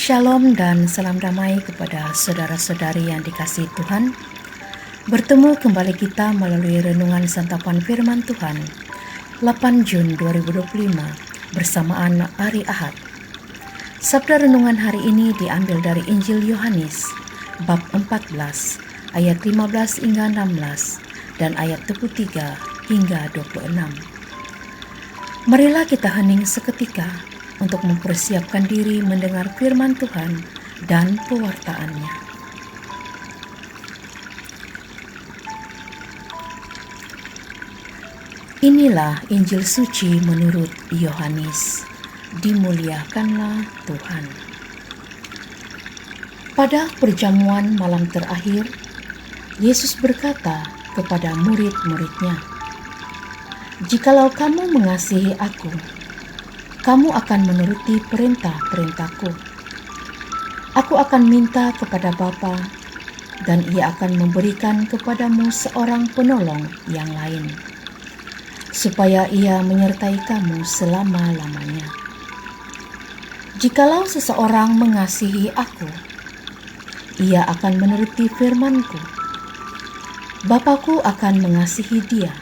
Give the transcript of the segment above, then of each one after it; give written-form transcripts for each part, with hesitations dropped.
Shalom dan salam damai kepada saudara-saudari yang dikasihi Tuhan. Bertemu kembali kita melalui renungan santapan firman Tuhan 8 Jun 2025 bersamaan hari Ahad. Sabda renungan hari ini diambil dari Injil Yohanes bab 14 ayat 15 hingga 16 dan ayat 23 hingga 26. Marilah kita hening seketika untuk mempersiapkan diri mendengar firman Tuhan dan pewartaannya. Inilah Injil suci menurut Yohanes. Dimuliakanlah Tuhan. Pada perjamuan malam terakhir, Yesus berkata kepada murid-muridnya, "Jikalau kamu mengasihi Aku, kamu akan menuruti perintah-perintahku. Aku akan minta kepada Bapa, dan Ia akan memberikan kepadamu seorang penolong yang lain, supaya Ia menyertai kamu selama-lamanya. Jikalau seseorang mengasihi Aku, ia akan menuruti firman-Ku. Bapa-Ku akan mengasihi dia.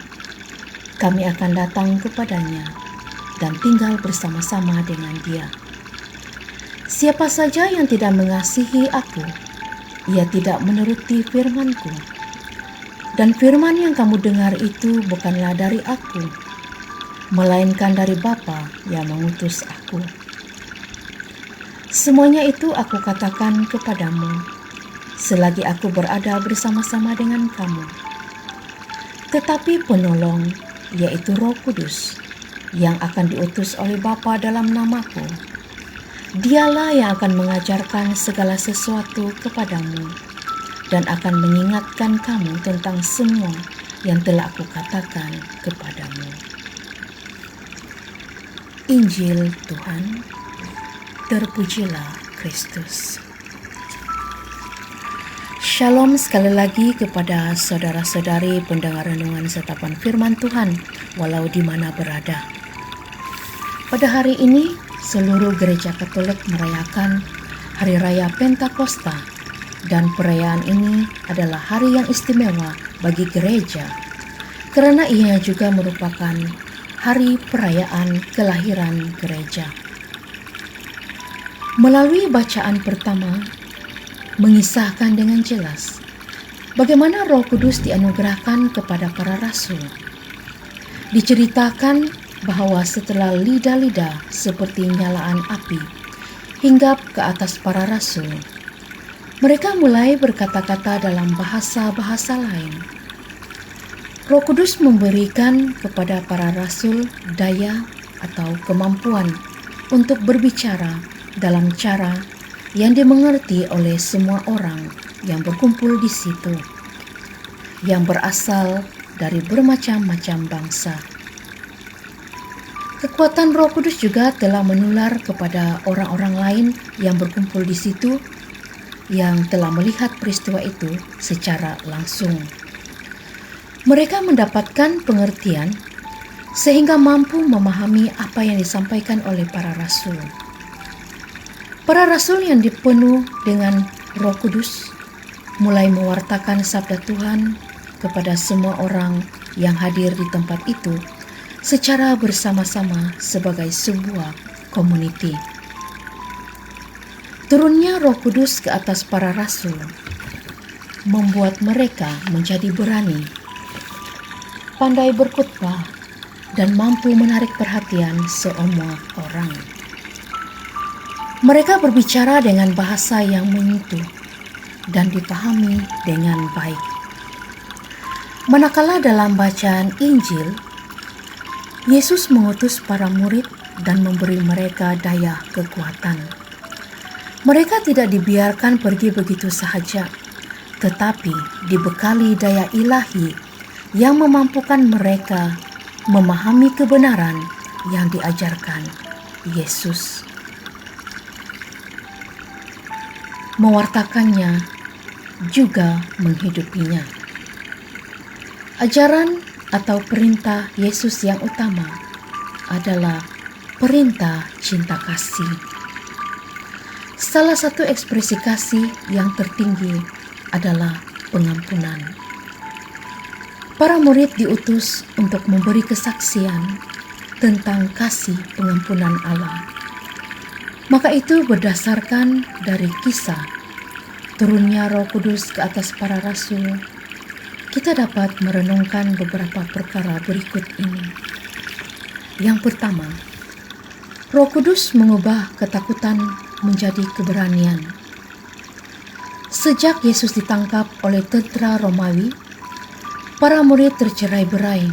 Kami akan datang kepadanya dan tinggal bersama-sama dengan dia. Siapa saja yang tidak mengasihi Aku, ia tidak menuruti firman-Ku. Dan firman yang kamu dengar itu bukanlah dari Aku, melainkan dari Bapa yang mengutus Aku. Semuanya itu Aku katakan kepadamu, selagi Aku berada bersama-sama dengan kamu. Tetapi penolong, yaitu Roh Kudus, yang akan diutus oleh Bapa dalam nama-Ku, Dialah yang akan mengajarkan segala sesuatu kepadamu dan akan mengingatkan kamu tentang semua yang telah Aku katakan kepadamu." Injil Tuhan. Terpujilah Kristus. Shalom sekali lagi kepada saudara-saudari pendengar renungan santapan firman Tuhan walau di mana berada. Pada hari ini, seluruh gereja Katolik merayakan Hari Raya Pentakosta, dan perayaan ini adalah hari yang istimewa bagi gereja karena ia juga merupakan hari perayaan kelahiran gereja. Melalui bacaan pertama, mengisahkan dengan jelas bagaimana Roh Kudus dianugerahkan kepada para rasul. Diceritakan bahwa setelah lidah-lidah seperti nyalaan api hinggap ke atas para rasul, mereka mulai berkata-kata dalam bahasa-bahasa lain. Roh Kudus memberikan kepada para rasul daya atau kemampuan untuk berbicara dalam cara yang dimengerti oleh semua orang yang berkumpul di situ, yang berasal dari bermacam-macam bangsa. Kekuatan Roh Kudus juga telah menular kepada orang-orang lain yang berkumpul di situ, yang telah melihat peristiwa itu secara langsung. Mereka mendapatkan pengertian sehingga mampu memahami apa yang disampaikan oleh para rasul. Para rasul yang dipenuh dengan Roh Kudus mulai mewartakan sabda Tuhan kepada semua orang yang hadir di tempat itu secara bersama-sama sebagai sebuah community. Turunnya Roh Kudus ke atas para rasul membuat mereka menjadi berani, pandai berkhotbah, dan mampu menarik perhatian semua orang. Mereka berbicara dengan bahasa yang menyentuh dan dipahami dengan baik. Manakala dalam bacaan Injil, Yesus mengutus para murid dan memberi mereka daya kekuatan. Mereka tidak dibiarkan pergi begitu sahaja, tetapi dibekali daya ilahi yang memampukan mereka memahami kebenaran yang diajarkan Yesus, mewartakannya, juga menghidupinya. Ajaran atau perintah Yesus yang utama adalah perintah cinta kasih. Salah satu ekspresi kasih yang tertinggi adalah pengampunan. Para murid diutus untuk memberi kesaksian tentang kasih pengampunan Allah. Maka itu berdasarkan dari kisah turunnya Roh Kudus ke atas para rasul, kita dapat merenungkan beberapa perkara berikut ini. Yang pertama, Roh Kudus mengubah ketakutan menjadi keberanian. Sejak Yesus ditangkap oleh tentara Romawi, para murid tercerai-berai.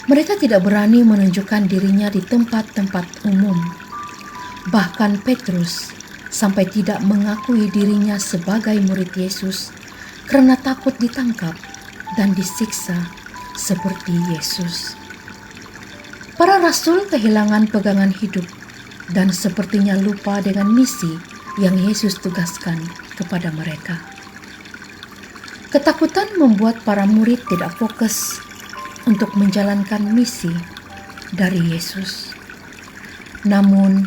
Mereka tidak berani menunjukkan dirinya di tempat-tempat umum. Bahkan Petrus sampai tidak mengakui dirinya sebagai murid Yesus karena takut ditangkap dan disiksa seperti Yesus. Para rasul kehilangan pegangan hidup dan sepertinya lupa dengan misi yang Yesus tugaskan kepada mereka. Ketakutan membuat para murid tidak fokus untuk menjalankan misi dari Yesus. Namun,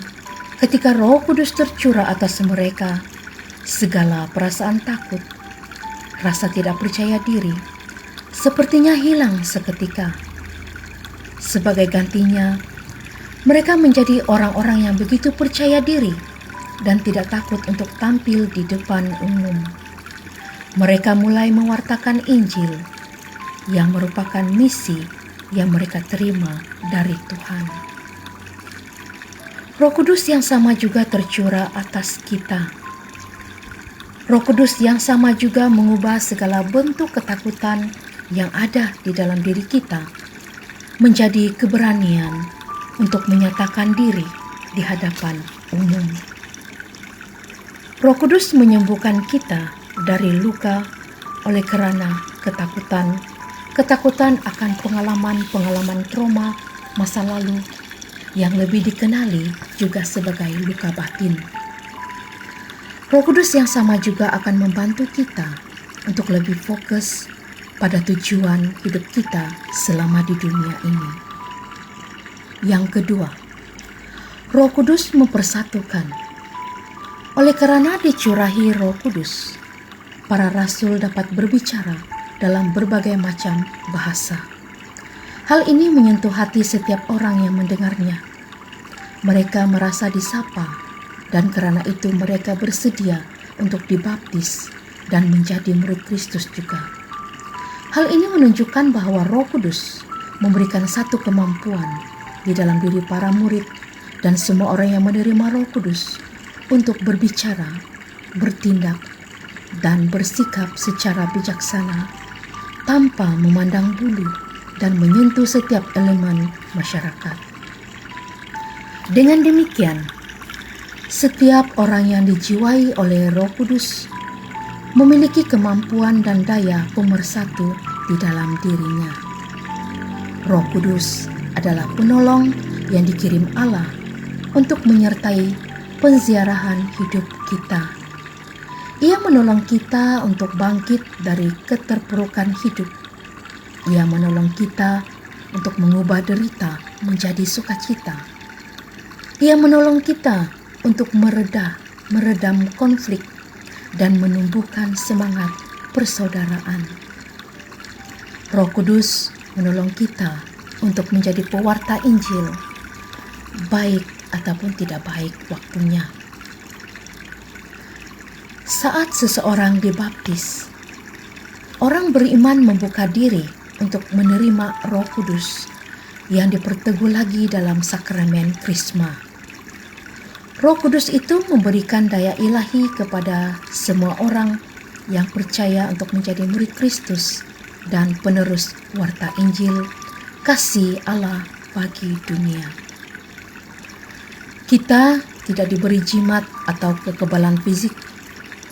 ketika Roh Kudus tercurah atas mereka, segala perasaan takut, rasa tidak percaya diri, sepertinya hilang seketika. Sebagai gantinya, mereka menjadi orang-orang yang begitu percaya diri dan tidak takut untuk tampil di depan umum. Mereka mulai mewartakan Injil yang merupakan misi yang mereka terima dari Tuhan. Roh Kudus yang sama juga tercurah atas kita. Roh Kudus yang sama juga mengubah segala bentuk ketakutan yang ada di dalam diri kita menjadi keberanian untuk menyatakan diri di hadapan umum. Roh Kudus menyembuhkan kita dari luka oleh karena ketakutan akan pengalaman-pengalaman trauma masa lalu yang lebih dikenali juga sebagai luka batin. Roh Kudus yang sama juga akan membantu kita untuk lebih fokus pada tujuan hidup kita selama di dunia ini. Yang kedua, Roh Kudus mempersatukan. Oleh karena dicurahi Roh Kudus, para rasul dapat berbicara dalam berbagai macam bahasa. Hal ini menyentuh hati setiap orang yang mendengarnya. Mereka merasa disapa, dan karena itu mereka bersedia untuk dibaptis dan menjadi murid Kristus juga. Hal ini menunjukkan bahwa Roh Kudus memberikan satu kemampuan di dalam diri para murid dan semua orang yang menerima Roh Kudus untuk berbicara, bertindak, dan bersikap secara bijaksana tanpa memandang bulu dan menyentuh setiap elemen masyarakat. Dengan demikian, setiap orang yang dijiwai oleh Roh Kudus memiliki kemampuan dan daya pemersatu di dalam dirinya. Roh Kudus adalah penolong yang dikirim Allah untuk menyertai penziarahan hidup kita. Ia menolong kita untuk bangkit dari keterpurukan hidup. Ia menolong kita untuk mengubah derita menjadi sukacita. Ia menolong kita untuk meredam konflik dan menumbuhkan semangat persaudaraan. Roh Kudus menolong kita untuk menjadi pewarta Injil, baik ataupun tidak baik waktunya. Saat seseorang dibaptis, orang beriman membuka diri untuk menerima Roh Kudus yang diperteguh lagi dalam sakramen Krisma. Roh Kudus itu memberikan daya ilahi kepada semua orang yang percaya untuk menjadi murid Kristus dan penerus warta Injil kasih Allah bagi dunia. Kita tidak diberi jimat atau kekebalan fisik,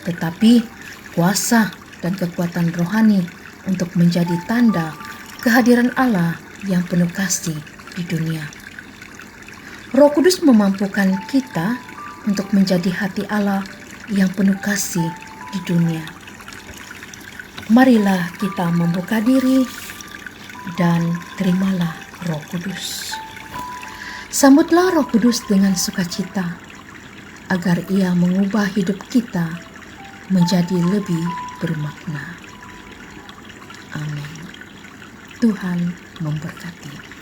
tetapi kuasa dan kekuatan rohani untuk menjadi tanda kehadiran Allah yang penuh kasih di dunia. Roh Kudus memampukan kita untuk menjadi hati Allah yang penuh kasih di dunia. Marilah kita membuka diri dan terimalah Roh Kudus. Sambutlah Roh Kudus dengan sukacita. agar Ia mengubah hidup kita menjadi lebih bermakna. Amin. Tuhan memberkati.